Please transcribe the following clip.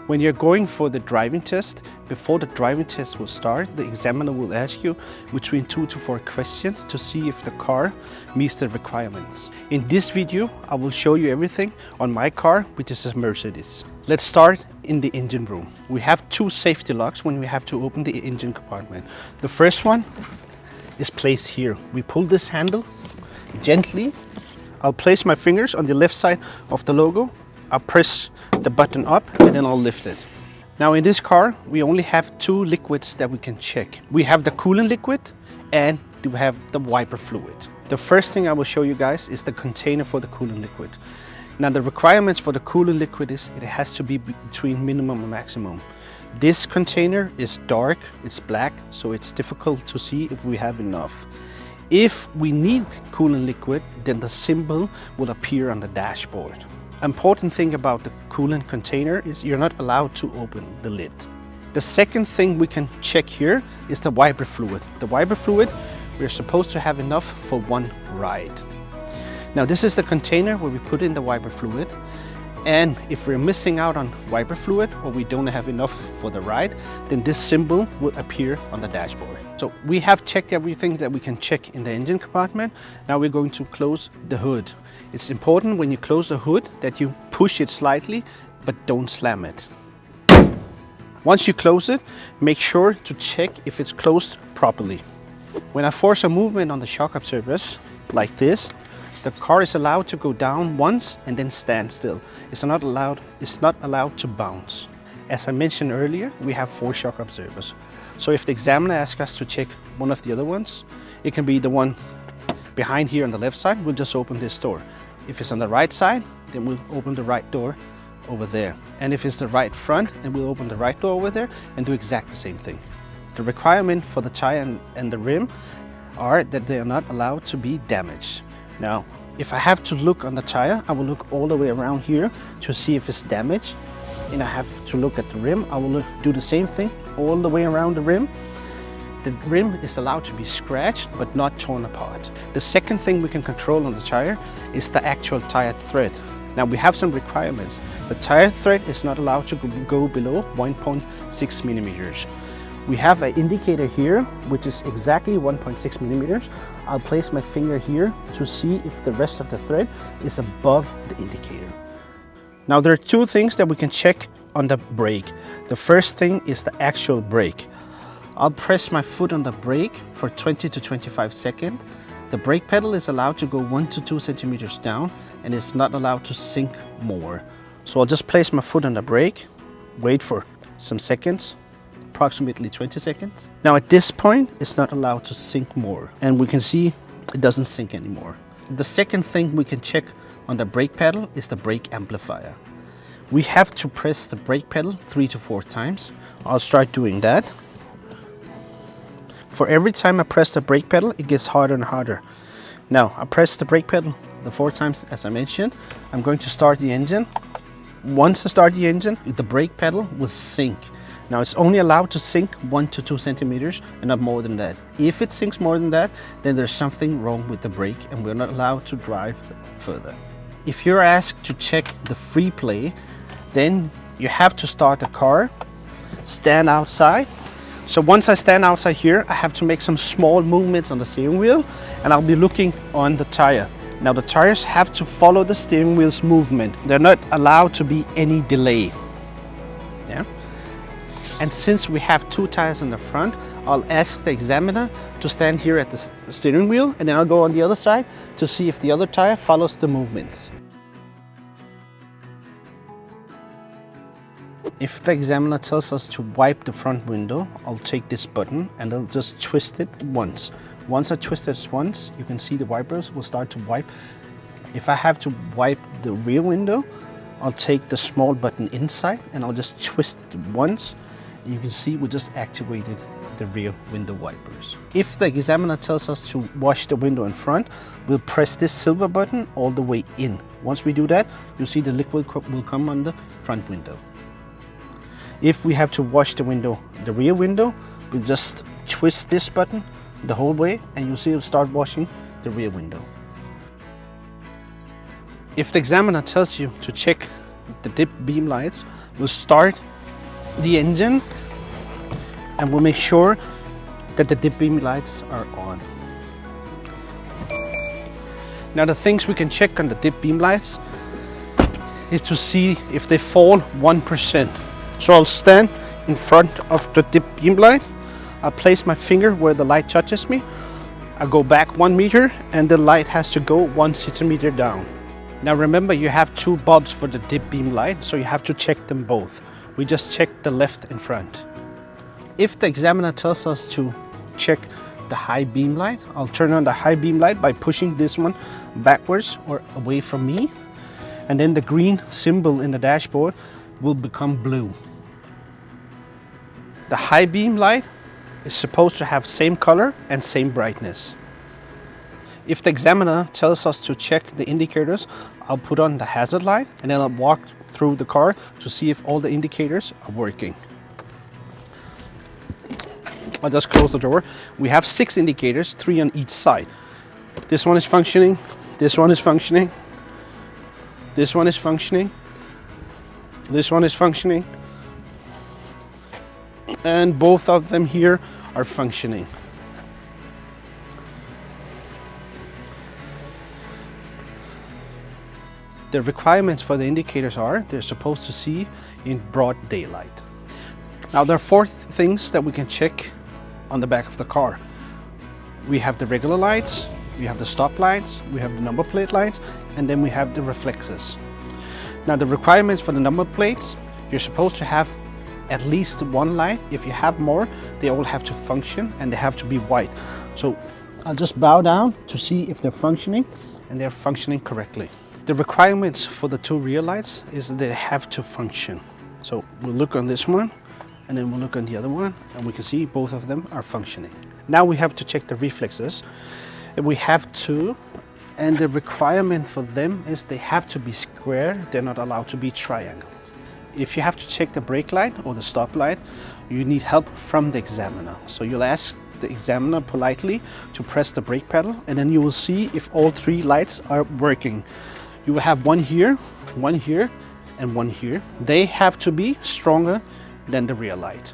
When you're going for the driving test, before the driving test will start, the examiner will ask you between 2 to 4 questions to see if the car meets the requirements. In this video, I will show you everything on my car, which is a Mercedes. Let's start in the engine room. We have 2 safety locks when we have to open the engine compartment. The first one is placed here. We pull this handle gently. I'll place my fingers on the left side of the logo. I'll press the button up and then I'll lift it. Now in this car, we only have 2 liquids that we can check. We have the coolant liquid and we have the wiper fluid. The first thing I will show you guys is the container for the coolant liquid. Now the requirements for the coolant liquid is it has to be between minimum and maximum. This container is dark, it's black, so it's difficult to see if we have enough. If we need coolant liquid, then the symbol will appear on the dashboard. Important thing about the coolant container is you're not allowed to open the lid. The second thing we can check here is the wiper fluid. The wiper fluid, we're supposed to have enough for 1 ride. Now this is the container where we put in the wiper fluid, and if we're missing out on wiper fluid or we don't have enough for the ride, then this symbol will appear on the dashboard. So we have checked everything that we can check in the engine compartment. Now we're going to close the hood. It's important when you close the hood that you push it slightly, but don't slam it. Once you close it, make sure to check if it's closed properly. When I force a movement on the shock absorbers, like this, the car is allowed to go down once and then stand still. It's not allowed to bounce. As I mentioned earlier, we have 4 shock absorbers. So if the examiner asks us to check one of the other ones, it can be the one behind here on the left side. We'll just open this door. If it's on the right side, then we'll open the right door over there. And if it's the right front, then we'll open the right door over there and do exactly the same thing. The requirement for the tire and the rim are that they are not allowed to be damaged. Now, if I have to look on the tire, I will look all the way around here to see if it's damaged. And I have to look at the rim. I will do the same thing all the way around the rim. The rim is allowed to be scratched but not torn apart. The second thing we can control on the tire is the actual tire tread. Now we have some requirements. The tire tread is not allowed to go below 1.6 millimeters. We have an indicator here, which is exactly 1.6 millimeters. I'll place my finger here to see if the rest of the thread is above the indicator. Now there are 2 things that we can check on the brake. The first thing is the actual brake. I'll press my foot on the brake for 20 to 25 seconds. The brake pedal is allowed to go 1 to 2 centimeters down and it's not allowed to sink more. So I'll just place my foot on the brake, wait for some seconds, approximately 20 seconds. Now at this point, it's not allowed to sink more, and we can see it doesn't sink anymore. The second thing we can check on the brake pedal is the brake amplifier. We have to press the brake pedal 3 to 4 times. I'll start doing that. For every time I press the brake pedal, it gets harder and harder. Now I press the brake pedal the 4 times as I mentioned. I'm going to start the engine. Once I start the engine, the brake pedal will sink. Now it's only allowed to sink 1 to 2 centimeters and not more than that. If it sinks more than that, then there's something wrong with the brake and we're not allowed to drive further. If you're asked to check the free play, then you have to start the car, stand outside. So once I stand outside here, I have to make some small movements on the steering wheel and I'll be looking on the tire. Now the tires have to follow the steering wheel's movement. They're not allowed to be any delay. Yeah. And since we have 2 tires in the front, I'll ask the examiner to stand here at the steering wheel and then I'll go on the other side to see if the other tire follows the movements. If the examiner tells us to wipe the front window, I'll take this button and I'll just twist it once. Once I twist it once, you can see the wipers will start to wipe. If I have to wipe the rear window, I'll take the small button inside and I'll just twist it once. You can see we just activated the rear window wipers. If the examiner tells us to wash the window in front, we'll press this silver button all the way in. Once we do that, you'll see the liquid will come on the front window. If we have to wash the window, the rear window, we'll just twist this button the whole way and you'll see it'll start washing the rear window. If the examiner tells you to check the dip beam lights, we'll start the engine, and we'll make sure that the dip beam lights are on. Now the things we can check on the dip beam lights is to see if they fall 1%. So I'll stand in front of the dip beam light, I'll place my finger where the light touches me, I go back 1 meter and the light has to go 1 centimeter down. Now remember, you have two bulbs for the dip beam light, so you have to check them both. We just check the left in front. If the examiner tells us to check the high beam light, I'll turn on the high beam light by pushing this one backwards or away from me, and then the green symbol in the dashboard will become blue. The high beam light is supposed to have same color and same brightness. If the examiner tells us to check the indicators, I'll put on the hazard light and then I'll walk through the car to see if all the indicators are working. I'll just close the door. We have 6 indicators, 3 on each side. This one is functioning, this one is functioning, this one is functioning, this one is functioning, and both of them here are functioning. The requirements for the indicators are they're supposed to see in broad daylight. Now there are 4 things that we can check on the back of the car. We have the regular lights, we have the stop lights, we have the number plate lights, and then we have the reflexes. Now the requirements for the number plates, you're supposed to have at least 1 light. If you have more, they all have to function and they have to be white. So I'll just bow down to see if they're functioning, and they're functioning correctly. The requirements for the 2 rear lights is that they have to function. So we'll look on this one and then we'll look on the other one, and we can see both of them are functioning. Now we have to check the reflexes. We have to, and the requirement for them is they have to be square, they're not allowed to be triangle. If you have to check the brake light or the stop light, you need help from the examiner. So you'll ask the examiner politely to press the brake pedal, and then you will see if all 3 lights are working. You will have one here, and one here. They have to be stronger than the rear light.